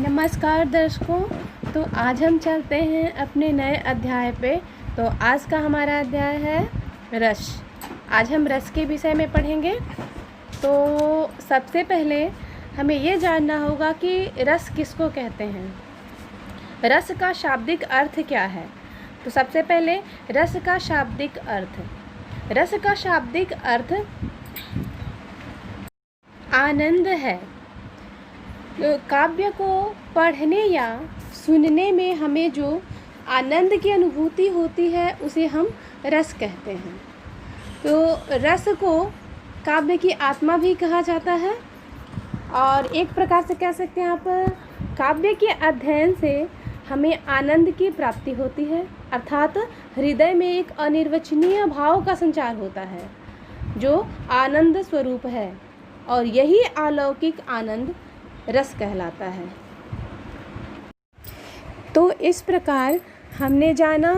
नमस्कार दर्शकों। तो आज हम चलते हैं अपने नए अध्याय पे। तो आज का हमारा अध्याय है रस। आज हम रस के विषय में पढ़ेंगे। तो सबसे पहले हमें ये जानना होगा कि रस किसको कहते हैं, रस का शाब्दिक अर्थ क्या है। तो सबसे पहले रस का शाब्दिक अर्थ आनंद है। काव्य को पढ़ने या सुनने में हमें जो आनंद की अनुभूति होती है उसे हम रस कहते हैं। तो रस को काव्य की आत्मा भी कहा जाता है और एक प्रकार से कह सकते हैं आप काव्य के अध्ययन से हमें आनंद की प्राप्ति होती है, अर्थात हृदय में एक अनिर्वचनीय भाव का संचार होता है जो आनंद स्वरूप है और यही अलौकिक आनंद रस कहलाता है। तो इस प्रकार हमने जाना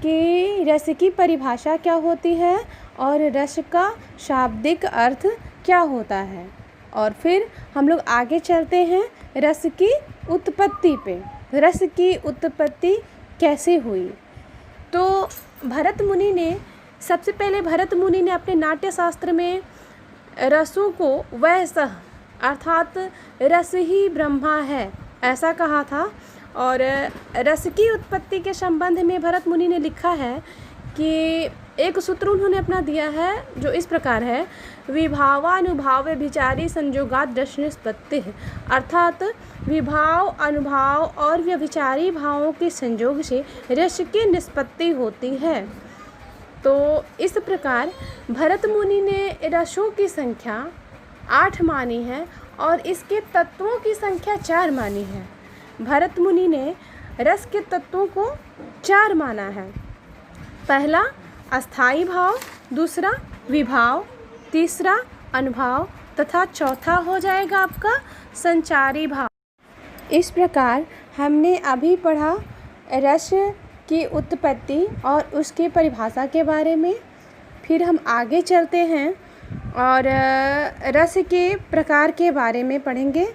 कि रस की परिभाषा क्या होती है और रस का शाब्दिक अर्थ क्या होता है, और फिर हम लोग आगे चलते हैं रस की उत्पत्ति पे। रस की उत्पत्ति कैसे हुई। तो सबसे पहले भरत मुनि ने अपने नाट्य शास्त्र में रसों को वैसह अर्थात रस ही ब्रह्मा है ऐसा कहा था। और रस की उत्पत्ति के संबंध में भरत मुनि ने लिखा है कि एक सूत्र उन्होंने अपना दिया है जो इस प्रकार है, विभावानुभाव विचारी संयोगात रस निष्पत्ति, अर्थात विभाव अनुभाव और व्यभिचारी भावों के संयोग से रस की निष्पत्ति होती है। तो इस प्रकार भरत मुनि ने रसों की संख्या 8 मानी है और इसके तत्वों की संख्या 4 मानी है। भरत मुनि ने रस के तत्वों को 4 माना है। पहला अस्थाई भाव, दूसरा विभाव, तीसरा अनुभाव तथा चौथा हो जाएगा आपका संचारी भाव। इस प्रकार हमने अभी पढ़ा रस की उत्पत्ति और उसकी परिभाषा के बारे में। फिर हम आगे चलते हैं और रस के प्रकार के बारे में पढ़ेंगे।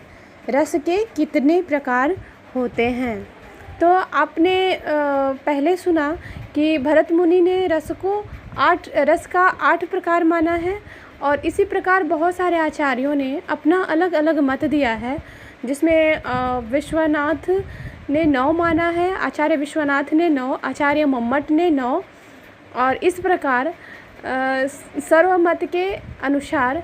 रस के कितने प्रकार होते हैं। तो आपने पहले सुना कि भरत मुनि ने रस का 8 प्रकार माना है और इसी प्रकार बहुत सारे आचार्यों ने अपना अलग अलग मत दिया है, जिसमें विश्वनाथ ने 9 माना है, आचार्य विश्वनाथ ने 9, आचार्य मम्मट ने 9। और इस प्रकार सर्वमत के अनुसार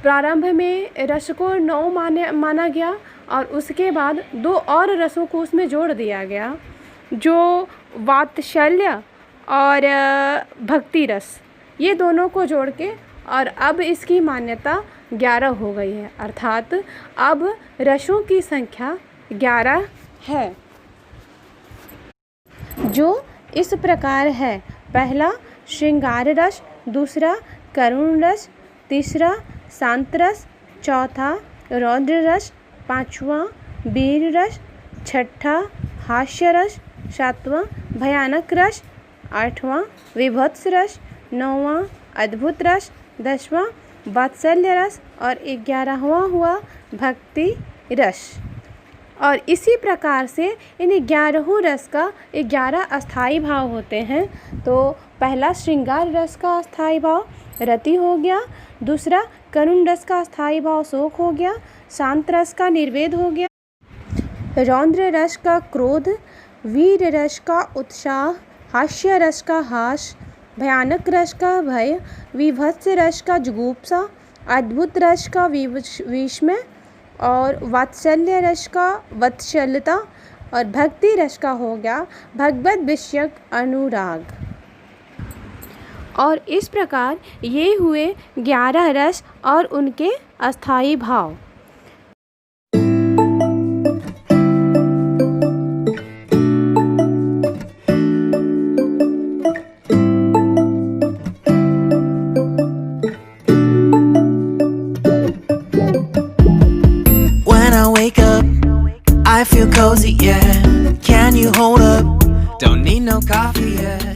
प्रारंभ में रस को 9 माना गया और उसके बाद 2 और रसों को उसमें जोड़ दिया गया, जो वात्सल्य और भक्ति रस, ये दोनों को जोड़ के, और अब इसकी मान्यता 11 हो गई है, अर्थात अब रसों की संख्या 11 है, जो इस प्रकार है। पहला श्रृंगार रस, दूसरा करुण रस, तीसरा शांत रस, चौथा रौद्र रस, पांचवा वीर रस, छठा हास्य रस, सातवां भयानक रस, आठवां विभत्स रस, नौवां अद्भुत रस, 10वां वात्सल्य रस और 11वां हुआ भक्ति रस। और इसी प्रकार से इन 11 रस का 11 अस्थाई भाव होते हैं। तो पहला श्रृंगार रस का अस्थाई भाव रति हो गया, दूसरा करुण रस का अस्थाई भाव शोक हो गया, शांत रस का निर्वेद हो गया, रौद्र रस का क्रोध, वीर रस का उत्साह, हास्य रस का हास, भयानक रस का भय, विभत्स रस का जुगुप्सा, अद्भुत रस का विस्मय और वात्सल्य रस का वत्सलता और भक्ति रस का हो गया भगवत विषयक अनुराग। और इस प्रकार ये हुए 11 रस और उनके अस्थाई भाव। I feel cozy, yeah. Can you hold up? Don't need no coffee, yeah.